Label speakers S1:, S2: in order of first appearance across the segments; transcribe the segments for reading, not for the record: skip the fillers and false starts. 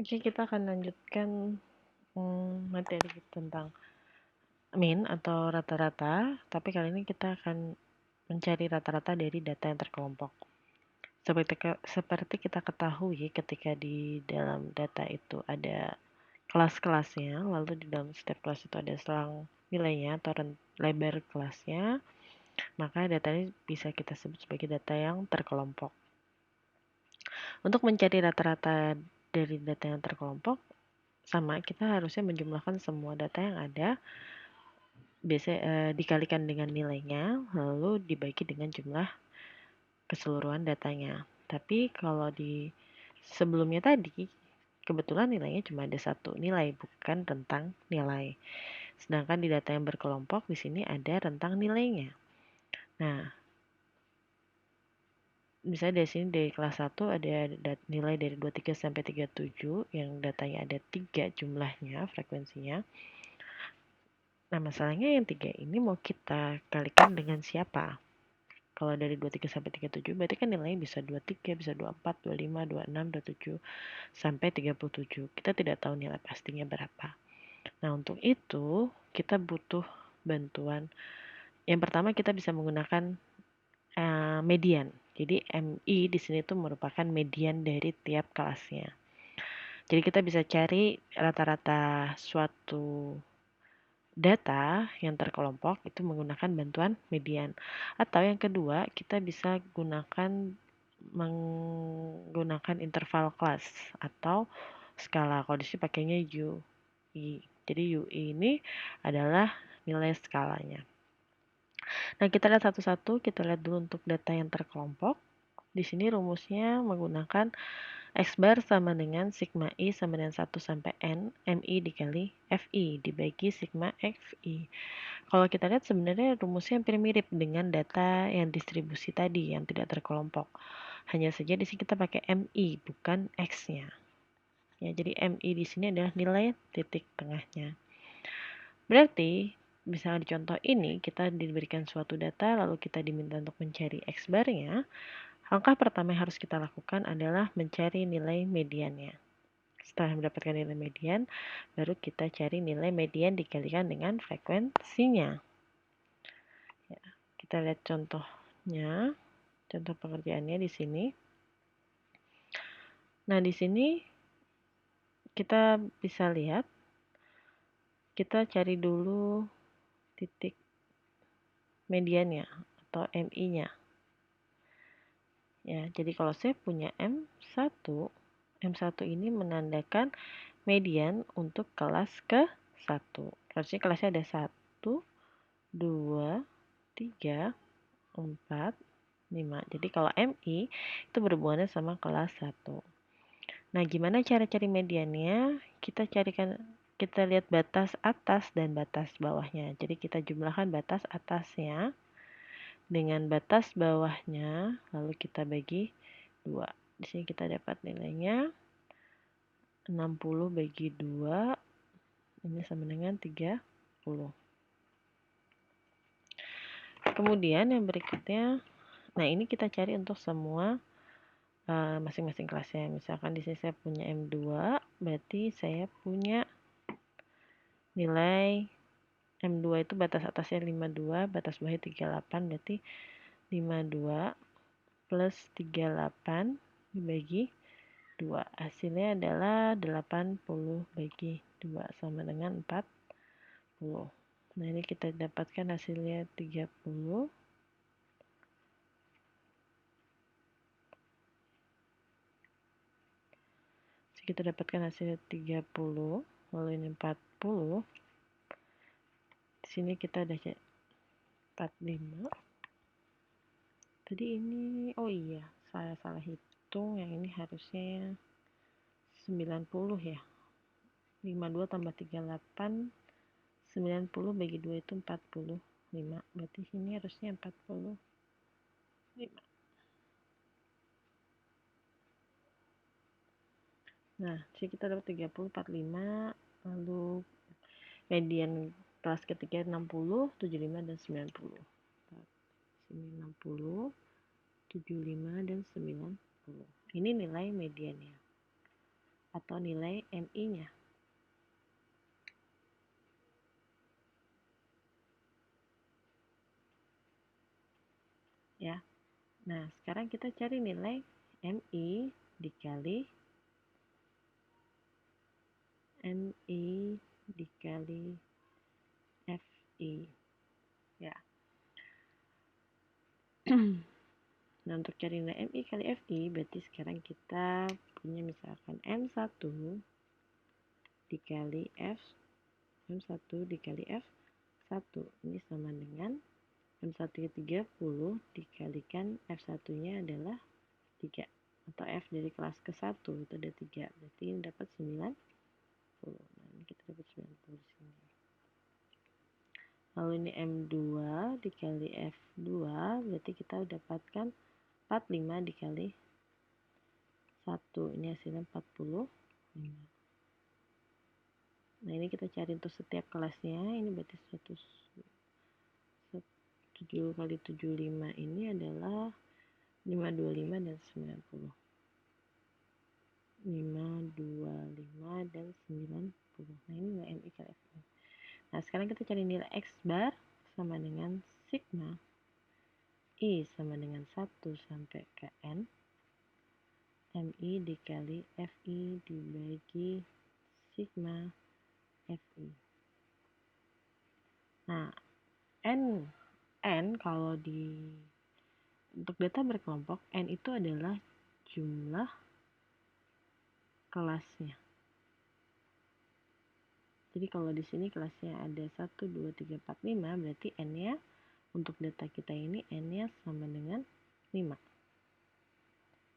S1: Oke, kita akan lanjutkan materi tentang mean atau rata-rata, tapi kali ini kita akan mencari rata-rata dari data yang terkelompok. Seperti kita ketahui, ketika di dalam data itu ada kelas-kelasnya, lalu di dalam setiap kelas itu ada selang nilainya atau lebar kelasnya, maka data ini bisa kita sebut sebagai data yang terkelompok. Untuk mencari rata-rata dari data yang terkelompok, sama kita harusnya menjumlahkan semua data yang ada, dikalikan dengan nilainya, lalu dibagi dengan jumlah keseluruhan datanya. Tapi kalau di sebelumnya tadi, kebetulan nilainya cuma ada satu nilai, bukan rentang nilai. Sedangkan di data yang berkelompok, di sini ada rentang nilainya. Nah, misalnya dari sini dari kelas 1 ada nilai dari 23 sampai 37 yang datanya ada 3 jumlahnya, frekuensinya. Nah, masalahnya yang 3 ini mau kita kalikan dengan siapa? Kalau dari 23 sampai 37 berarti kan nilainya bisa 23, bisa 24, 25, 26, 27 sampai 37. Kita tidak tahu nilai pastinya berapa. Nah, untuk itu kita butuh bantuan. Yang pertama kita bisa menggunakan median. Jadi MI di sini tuh merupakan median dari tiap kelasnya. Jadi kita bisa cari rata-rata suatu data yang terkelompok itu menggunakan bantuan median. Atau yang kedua, kita bisa menggunakan interval kelas atau skala. Kalau di sini pakainya UI. Jadi UI ini adalah nilai skalanya. Nah, kita lihat satu-satu. Kita lihat dulu untuk data yang terkelompok. Di sini rumusnya menggunakan X bar sama dengan sigma I sama dengan 1 sampai N MI dikali FI dibagi sigma XI. Kalau kita lihat sebenarnya rumusnya hampir mirip dengan data yang distribusi tadi yang tidak terkelompok. Hanya saja di sini kita pakai MI bukan X-nya. Ya, jadi MI di sini adalah nilai titik tengahnya. Berarti misalnya di contoh ini kita diberikan suatu data lalu kita diminta untuk mencari X barnya. Langkah pertama yang harus kita lakukan adalah mencari nilai mediannya. Setelah mendapatkan nilai median, baru kita cari nilai median dikalikan dengan frekuensinya. Ya, kita lihat contohnya, contoh pengerjaannya di sini. Nah, di sini kita bisa lihat, kita cari dulu titik mediannya atau MI-nya. Ya, jadi kalau saya punya M1, M1 ini menandakan median untuk kelas ke-1. Harusnya kelasnya ada 1, 2, 3, 4, 5. Jadi kalau MI itu berhubungannya sama kelas 1. Nah, gimana cara cari mediannya? Kita lihat batas atas dan batas bawahnya. Jadi kita jumlahkan batas atasnya dengan batas bawahnya, lalu kita bagi 2. Di sini kita dapat nilainya 60 bagi 2, ini sama dengan 30. Kemudian yang berikutnya, nah ini kita cari untuk semua masing-masing kelasnya. Misalkan di sini saya punya M2, berarti saya punya nilai M2 itu batas atasnya 52, batas bawahnya 38, berarti 52 plus 38 dibagi 2. Hasilnya adalah 80 bagi 2 sama dengan 40. Nah, ini kita dapatkan hasilnya 30. Jadi kita dapatkan hasilnya 30, lalu ini 40. Di sini kita ada 45. Tadi ini, oh iya, saya salah hitung. Yang ini harusnya 90 ya. 52 tambah 38, 90 bagi 2 itu 45. Berarti sini harusnya 45. Nah, sini kita dapat 30, 45, lalu median kelas ketiga 60, 75, dan 90. Sini 60, 75, dan 90. Ini nilai mediannya. atau nilai MI-nya. Ya. Nah, sekarang kita cari nilai MI dikali FI. Ya. Nah, untuk cari nilai MI kali FI, berarti sekarang kita punya misalkan M1 dikali M1 dikali F1. Ini sama dengan M1-nya 30 dikalikan F1-nya adalah 3. Atau F dari kelas ke-1 itu ada 3. Berarti ini dapat 90. Nah, ini kita dapat 90 di sini. Lalu ini M2 dikali F2, berarti kita dapatkan 45 dikali 1. Ini hasilnya 45. Nah, ini kita cari untuk setiap kelasnya. Ini berarti 7 kali 75 ini adalah 525 dan 90. 525 dan 90. Nah, ini nilai MI kali FI. Nah, sekarang kita cari nilai X bar sama dengan sigma I sama dengan 1 sampai ke N MI dikali FI dibagi sigma FI. Nah, N kalau untuk data berkelompok, N itu adalah jumlah kelasnya. Jadi kalau di sini kelasnya ada 1, 2, 3, 4, 5, berarti N-nya untuk data kita ini N-nya sama dengan 5.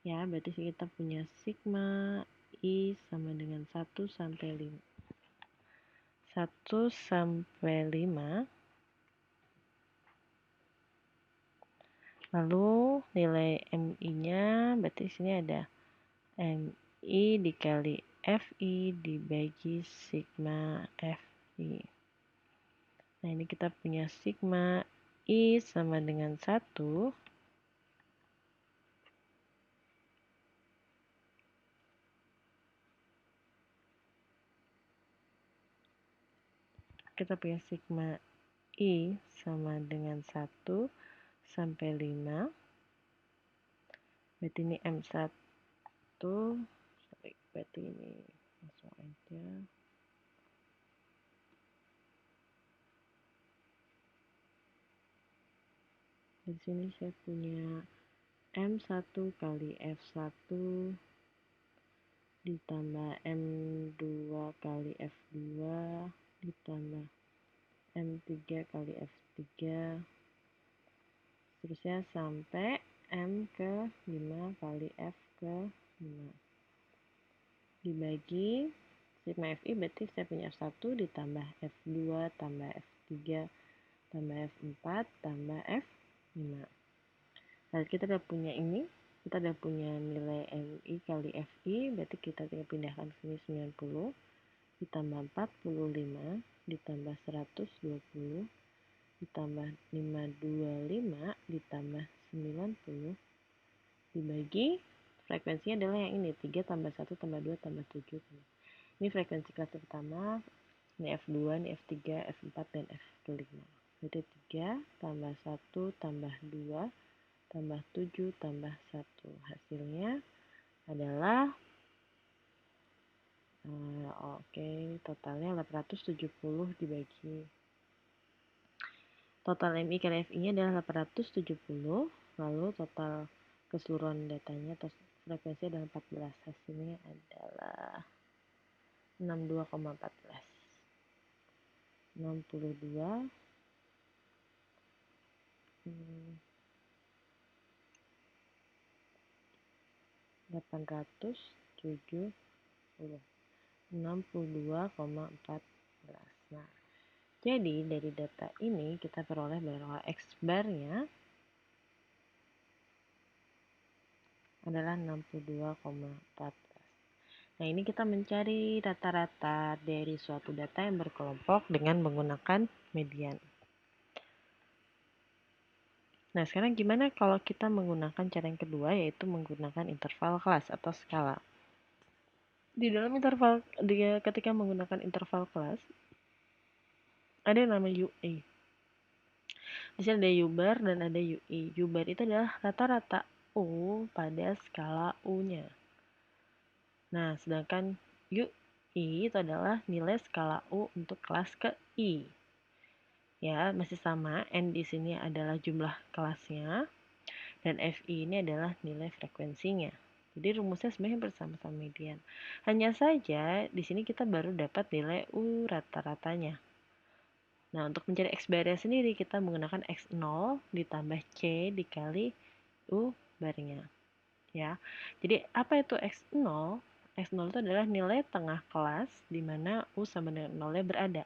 S1: Ya, berarti kita punya sigma I sama dengan 1 sampai 5. 1 sampai 5. Lalu nilai MI-nya berarti sini ada MI dikali FI dibagi sigma FI. Nah, ini kita punya sigma I sama dengan 1. Kita punya sigma I sama dengan 1 sampai 5. Berarti ini M1. Berarti ini langsung aja. Di sini saya punya M1 kali F1 ditambah M2 kali F2 ditambah M3 kali F3 terusnya sampai M ke 5 kali F ke 5 dibagi sigma FI, berarti saya punya F1 ditambah F2 tambah F3 tambah F4 tambah F5. Nah, kita udah punya ini, kita udah punya nilai MI kali FI, berarti kita tinggal pindahkan ke sini 90 ditambah 45 ditambah 120 ditambah 525 ditambah 90 dibagi frekuensinya adalah yang ini 3 tambah 1 tambah 2 tambah 7. Ini frekuensi kelas pertama, ini F2, ini F3, F4 dan F5. Berarti 3 tambah 1 tambah 2 tambah 7 tambah 1. Hasilnya adalah totalnya 870 dibagi total MI kali FI-nya adalah 870, lalu total keseluruhan datanya atau frekuensi adalah 14. Hasilnya adalah 62,14. 62 870 62,14. Nah, jadi dari data ini kita peroleh bahwa X bar-nya adalah 62,14. Nah, ini kita mencari rata-rata dari suatu data yang berkelompok dengan menggunakan median. Nah, sekarang gimana kalau kita menggunakan cara yang kedua, yaitu menggunakan interval kelas atau skala? Di dalam interval, ketika menggunakan interval kelas, ada yang namanya UE. Di sini ada U bar dan ada UE. U bar itu adalah rata-rata U pada skala U-nya. Nah, sedangkan UI itu adalah nilai skala U untuk kelas ke I. Ya, masih sama. N di sini adalah jumlah kelasnya dan FI ini adalah nilai frekuensinya. Jadi rumusnya sebenarnya bersama-sama median. Hanya saja di sini kita baru dapat nilai U rata-ratanya. Nah, untuk mencari X barnya sendiri kita menggunakan X0 ditambah C dikali U barnya. Ya. Jadi apa itu X0? X0 itu adalah nilai tengah kelas di mana U sama dengan 0-nya berada.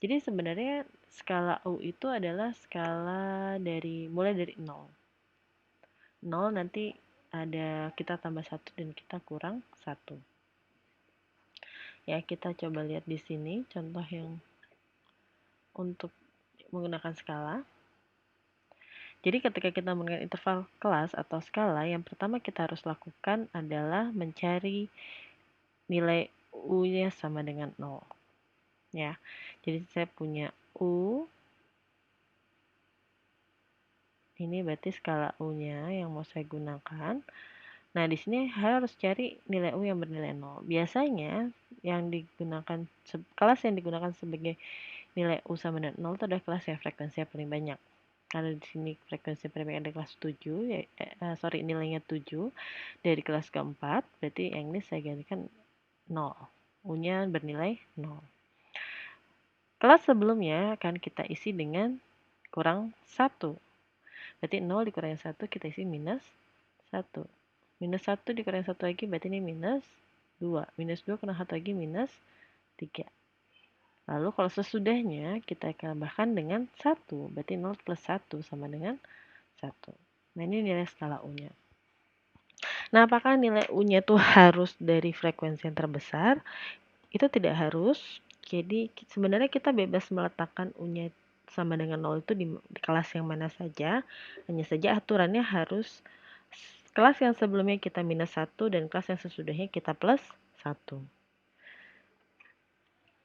S1: Jadi sebenarnya skala U itu adalah skala mulai dari 0. 0 nanti ada kita tambah 1 dan kita kurang 1. Ya, kita coba lihat di sini contoh yang untuk menggunakan skala. Jadi ketika kita menggunakan interval kelas atau skala, yang pertama kita harus lakukan adalah mencari nilai U-nya sama dengan 0. Ya. Jadi saya punya U. Ini berarti skala U-nya yang mau saya gunakan. Nah, di sini harus cari nilai U yang bernilai 0. Biasanya yang digunakan kelas yang digunakan sebagai nilai U sama dengan 0 itu adalah kelas yang frekuensinya paling banyak. Karena di sini frekuensi paling banyak ada kelas 7, nilainya 7 dari kelas keempat, berarti yang ini saya gantikan 0. U-nya bernilai 0. Kelas sebelumnya akan kita isi dengan kurang 1. Berarti 0 dikurangi 1 kita isi minus 1. Minus 1 dikurangi 1 lagi berarti ini minus 2. Minus 2 kurang 1 lagi minus 3. Lalu kalau sesudahnya kita tambahkan dengan 1. Berarti 0 plus 1 sama dengan 1. Nah, ini nilai skala U-nya. Nah, apakah nilai U-nya itu harus dari frekuensi yang terbesar? Itu tidak harus. Jadi sebenarnya kita bebas meletakkan U-nya sama dengan 0 itu di kelas yang mana saja. Hanya saja aturannya harus kelas yang sebelumnya kita minus 1 dan kelas yang sesudahnya kita plus 1.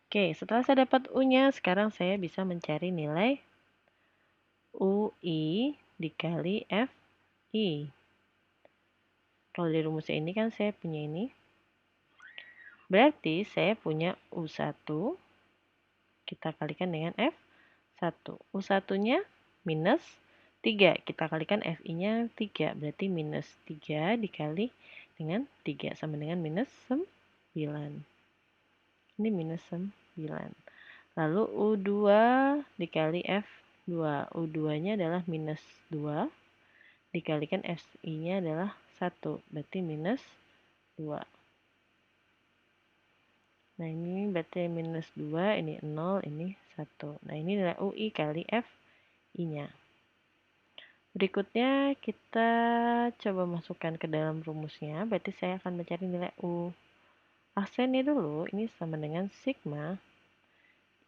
S1: Oke, setelah saya dapat U-nya, sekarang saya bisa mencari nilai UI dikali FI. Kalau di rumusnya ini kan saya punya ini. Berarti saya punya U1, kita kalikan dengan F1. U1-nya minus 3, kita kalikan FI-nya 3, berarti minus 3 dikali dengan 3 sama dengan minus 9. Ini minus 9. Lalu U2 dikali F2. U2-nya adalah minus 2 dikalikan FI-nya adalah 1, berarti minus 2. Nah, ini berarti minus 2, ini 0, ini 1. Nah, ini nilai UI kali FI-nya. Berikutnya kita coba masukkan ke dalam rumusnya. Berarti saya akan mencari nilai U. Aksennya dulu, ini sama dengan sigma.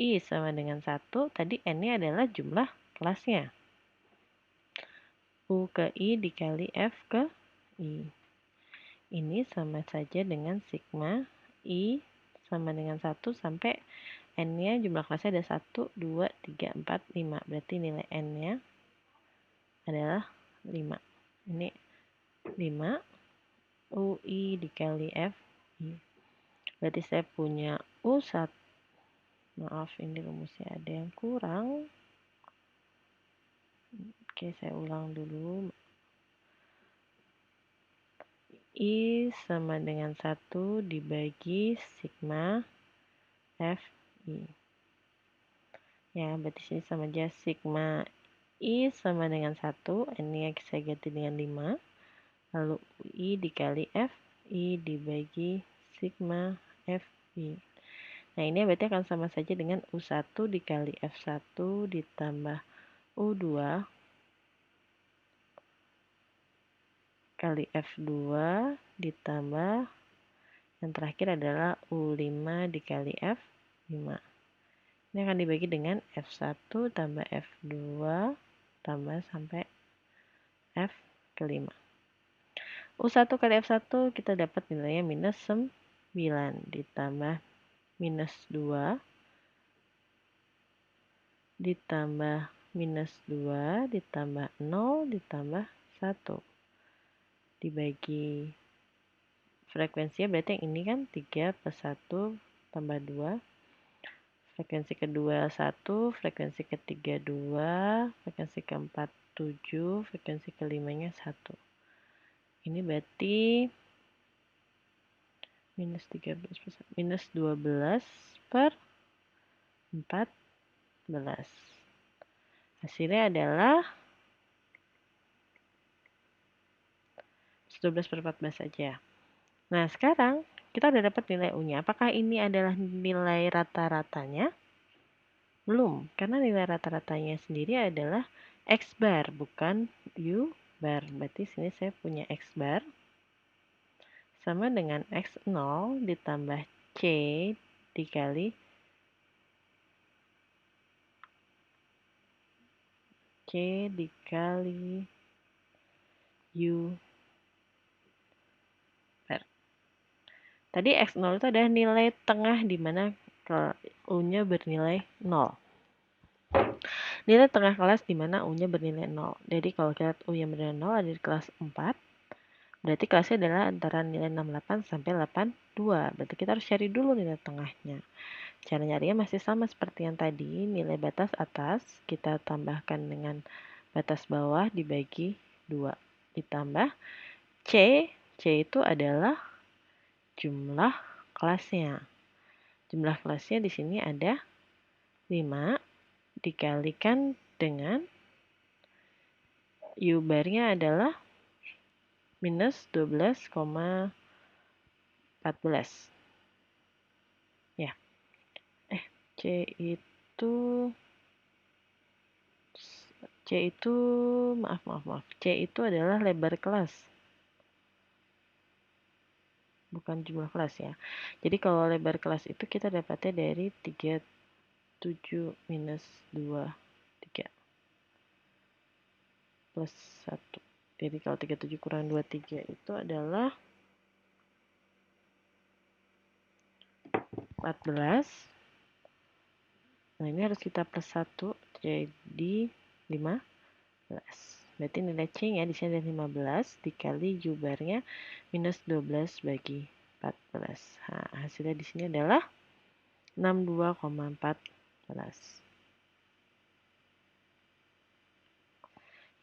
S1: I sama dengan 1. Tadi N-nya adalah jumlah kelasnya. U ke I dikali F ke I. Ini sama saja dengan sigma I sama dengan 1 sampai N-nya jumlah kelasnya ada 1, 2, 3, 4, 5. Berarti nilai N-nya adalah 5. Ini 5 UI dikali FI. Berarti saya punya U1. Maaf, ini rumusnya ada yang kurang. Oke, saya ulang dulu. I sama dengan 1 dibagi sigma FI. Ya, berarti sini sama aja sigma I sama dengan 1. Ini saya ganti dengan 5. Lalu I dikali FI dibagi sigma FI. Nah, ini berarti akan sama saja dengan U1 dikali F1 ditambah U2 kali F2 ditambah yang terakhir adalah U5 dikali F5. Ini akan dibagi dengan F1 tambah F2 tambah sampai F kelima. U1 kali F1 kita dapat nilainya minus 9. ditambah minus 2 ditambah minus 2 ditambah 0 ditambah 1 dibagi frekuensinya, berarti yang ini kan 3 plus 1 tambah 2, frekuensi kedua 1, frekuensi ketiga 2, frekuensi keempat 7, frekuensi kelimanya 1. Ini berarti minus 13 plus minus 12 per 14. Hasilnya adalah 12 per 14 saja. Nah, sekarang kita udah dapat nilai U-nya. Apakah ini adalah nilai rata-ratanya? Belum, karena nilai rata-ratanya sendiri adalah X bar, bukan U bar. Berarti sini saya punya X bar sama dengan X0 ditambah C dikali U bar. Tadi X0 itu adalah nilai tengah di mana U-nya bernilai 0. Nilai tengah kelas di mana U-nya bernilai 0. Jadi kalau kita lihat U yang bernilai 0 ada di kelas 4, berarti kelasnya adalah antara nilai 68 sampai 82. Berarti kita harus cari dulu nilai tengahnya. Cara nyarinya masih sama seperti yang tadi. Nilai batas atas kita tambahkan dengan batas bawah dibagi 2. Ditambah C. C itu adalah jumlah kelasnya. Jumlah kelasnya di sini ada 5 dikalikan dengan U barnya adalah minus 12,14. Ya. C itu maaf. C itu adalah lebar kelas. Bukan jumlah kelas ya. Jadi kalau lebar kelas itu kita dapatnya dari 37 minus 2, 3 plus 1. Jadi kalau 37 kurang 23 itu adalah 14. Nah, ini harus kita plus 1, jadi 15. Berarti nilai C-nya di sini ada 15 dikali U barnya minus 12 bagi 14. Nah, hasilnya di sini adalah 62,14.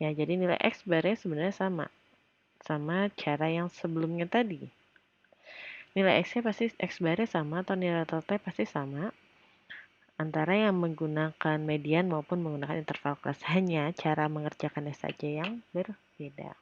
S1: Ya, jadi nilai X barnya sebenarnya sama cara yang sebelumnya tadi. Nilai X-nya pasti X barnya sama atau nilai rata-rata pasti sama antara yang menggunakan median maupun menggunakan interval kelas, hanya cara mengerjakannya saja yang berbeda.